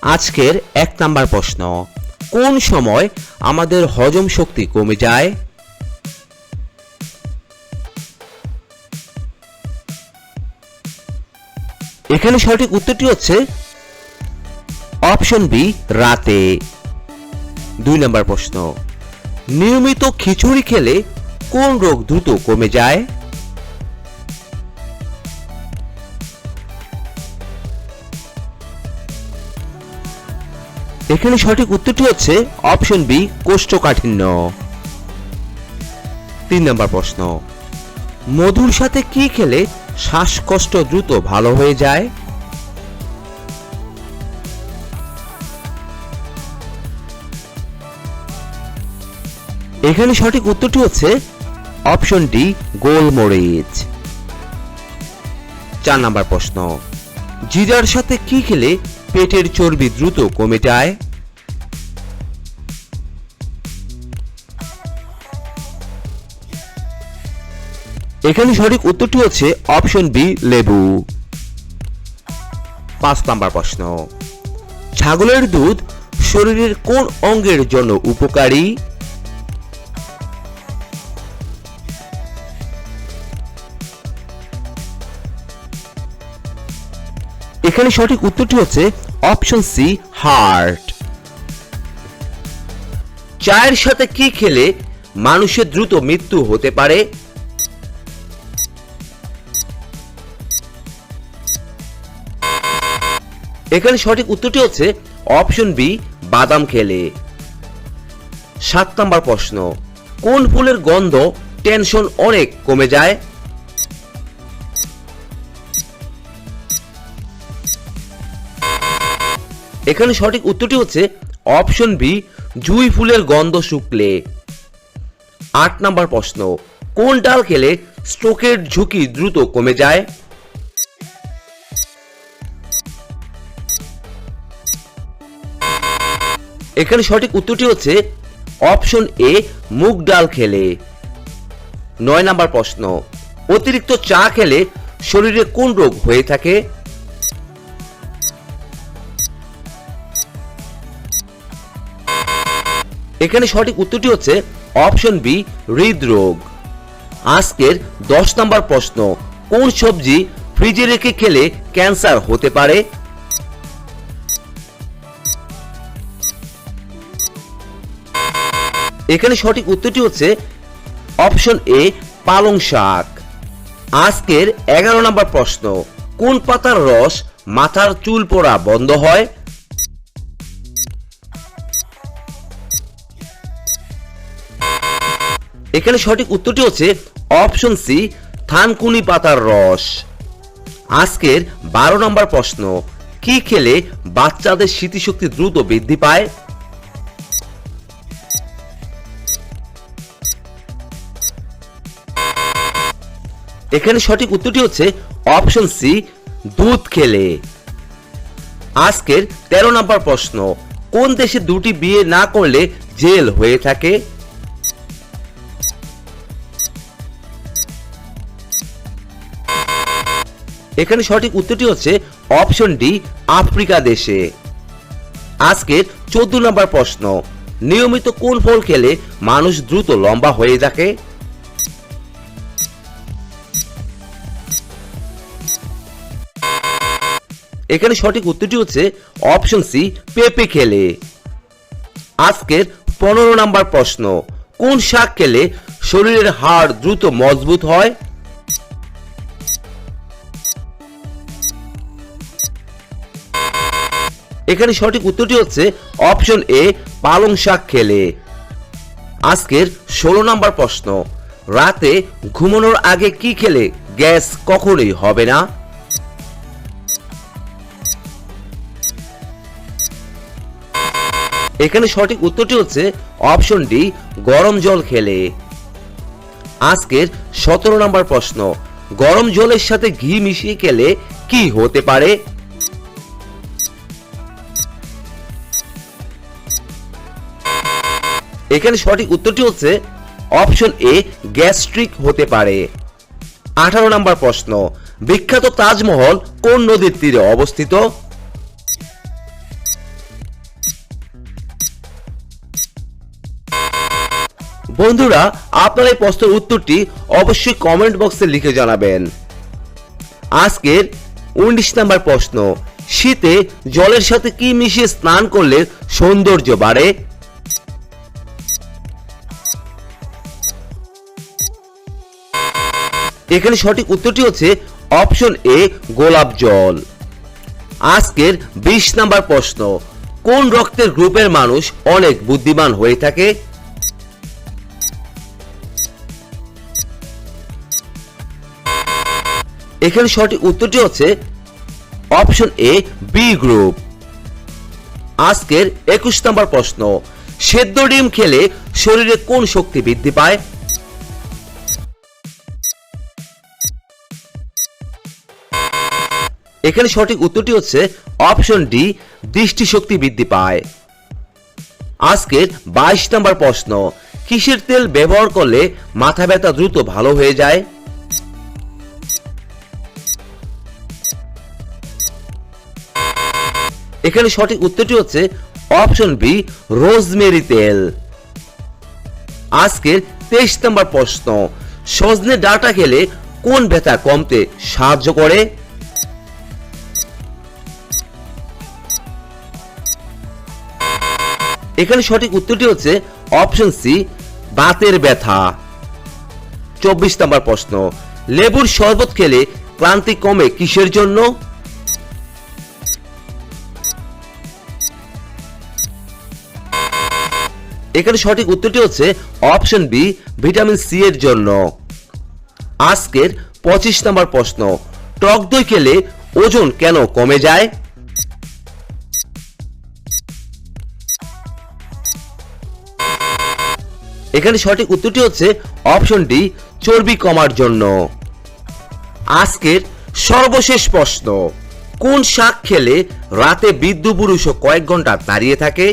আজকের 1 নাম্বার প্রশ্ন, কোন সময় আমাদের হজম শক্তি কমে যায়? এখানে সঠিক উত্তরটি হচ্ছে অপশন বি, রাতে। 2 নাম্বার প্রশ্ন, নিয়মিত খিচুড়ি খেলে কোন রোগ দ্রুত কমে যায়? এখানে সঠিক উত্তরটি হচ্ছে অপশন বি, কোষ্ঠকাঠিন্য। 3 নাম্বার প্রশ্ন, মধুর সাথে কি খেলে শ্বাসকষ্ট দ্রুত ভালো হয়ে যায়? এখানে সঠিক উত্তরটি হচ্ছে অপশন ডি, গোলমরিচ। 4 নাম্বার প্রশ্ন, জিরার সাথে কি খেলে পেটের চর্বি দ্রুত কমে যায়? এখানে সঠিক উত্তরটি হচ্ছে অপশন বি, লেবু। 5 নাম্বার প্রশ্ন, ছাগলের দুধ শরীরের কোন অঙ্গের জন্য উপকারী? এখানে সঠিক উত্তরটি হচ্ছে অপশন সি, হার্ট। চায়ের সাথে কি খেলে মানুষের দ্রুত মৃত্যু হতে পারে? এখানে সঠিক উত্তরটি হচ্ছে অপশন বি, বাদাম খেলে। 7 নাম্বার প্রশ্ন, কোন ফুলের গন্ধ টেনশন অনেক কমে যায়? এখানে সঠিক উত্তরটি হচ্ছে অপশন বি, জুঁই ফুলের গন্ধ শুকলে। 8 নাম্বার প্রশ্ন, কোন ডাল খেলে স্ট্রোকের ঝুঁকি দ্রুত কমে যায়? এখানে সঠিক উত্তরটি হচ্ছে অপশন এ, মুগ ডাল খেলে। 9 নাম্বার প্রশ্ন, অতিরিক্ত চা খেলে শরীরে কোন রোগ হয়ে থাকে? এখানে সঠিক উত্তরটি হচ্ছে অপশন বি, হৃদরোগ। আজকের 10 নাম্বার প্রশ্ন, কোন সবজি ফ্রিজে রেখে খেলে ক্যান্সার হতে পারে? এখানে সঠিক উত্তরটি হচ্ছে অপশন এ, পালং শাক। আজকের 11 নাম্বার প্রশ্ন, কোন পাতার রস মাথার চুল পড়া বন্ধ হয়? এখানে সঠিক উত্তরটি হচ্ছে অপশন সি, থানকুনি পাতার রস। আজকের 12 নাম্বার প্রশ্ন, কি খেলে বাচ্চাদের স্মৃতিশক্তি দ্রুত বৃদ্ধি পায়? এখানে সঠিক উত্তরটি হচ্ছে অপশন সি, দুধ খেলে। আজকের 13 নাম্বার প্রশ্ন, কোন দেশে দুটি বিয়ে না করলে জেল হয়ে থাকে? এখানে সঠিক উত্তরটি হচ্ছে অপশন ডি, আফ্রিকা দেশে। আজকের 14 নাম্বার প্রশ্ন, নিয়মিত কোন ফল খেলে মানুষ দ্রুত লম্বা হয়ে থাকে? এখানে সঠিক উত্তরটি হচ্ছে অপশন সি, পেঁপে খেলে। আজকের 15 নাম্বার প্রশ্ন, কোন শাক খেলে শরীরের হাড় দ্রুত মজবুত হয়? এখানে সঠিক উত্তরটি হচ্ছে অপশন এ, পালং শাক খেলে। আজকের 16 নাম্বার প্রশ্ন, রাতে ঘুমানোর আগে কি খেলে গ্যাস কখনোই হবে না? এখানে সঠিক উত্তরটি হচ্ছে অপশন ডি, গরম জল খেলে। আজকের 17 নাম্বার প্রশ্ন, গরম জলের সাথে ঘি মিশিয়ে খেলে কি হতে পারে? এখানে সঠিক উত্তরটি হচ্ছে অপশন এ, গ্যাস্ট্রিক হতে পারে। 18 নাম্বার প্রশ্ন, বিখ্যাত তাজমহল কোন নদীর তীরে অবস্থিত? বন্ধুরা, আপনারা এই প্রশ্নের উত্তরটি অবশ্যই কমেন্ট বক্সে লিখে জানাবেন। আজকের 19 নম্বর প্রশ্ন, শীতে জলের সাথে কি মিশিয়ে স্নান করলে সৌন্দর্য বাড়ে? এখানে সঠিক উত্তরটি হচ্ছে অপশন এ, গোলাপ জল। আজকের 20 নম্বর প্রশ্ন, কোন রক্তের গ্রুপের মানুষ অনেক বুদ্ধিমান হয়ে থাকে? এখানে সঠিক উত্তরটি হচ্ছে অপশন এ, বি গ্রুপ। আজকের 21 নম্বর প্রশ্ন, সেদ্ধ ডিম খেলে শরীরে কোন শক্তি বৃদ্ধি পায়? এখানে সঠিক উত্তরটি হচ্ছে অপশন ডি, দৃষ্টিশক্তি বৃদ্ধি পায়। আজকের 22 নম্বর প্রশ্ন, কিসের তেল ব্যবহার করলে মাথা ব্যথা দ্রুত ভালো হয়ে যায়? এখানে সঠিক উত্তরটি হচ্ছে অপশন বি, রোজমেরি তেল। আজকের 23 নম্বর প্রশ্ন, সজনে ডাঁটা খেলে কোন ব্যথা কমতে সাহায্য করে? এখানে সঠিক উত্তরটি হচ্ছে অপশন সি, বাতের ব্যথা। 24 নম্বর প্রশ্ন, লেবুর শরবত খেলে ক্লান্তি কমে কিসের জন্য? এখানে সঠিক উত্তরটি হচ্ছে অপশন বি, ভিটামিন সি এর জন্য। আজকের 25 নম্বর প্রশ্ন, টক দই খেলে ওজন কেন কমে যায়? এখানে সঠিক উত্তরটি হচ্ছে অপশন ডি, চর্বি কমার জন্য। আজকের সর্বশেষ প্রশ্ন, কোন শাক খেলে রাতে বৃদ্ধ পুরুষও কয়েক ঘন্টা দাঁড়িয়ে থাকে?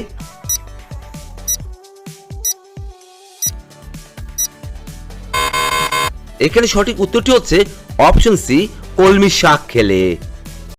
এখানে সঠিক উত্তরটি হচ্ছে অপশন সি, কলমি শাক খেলে।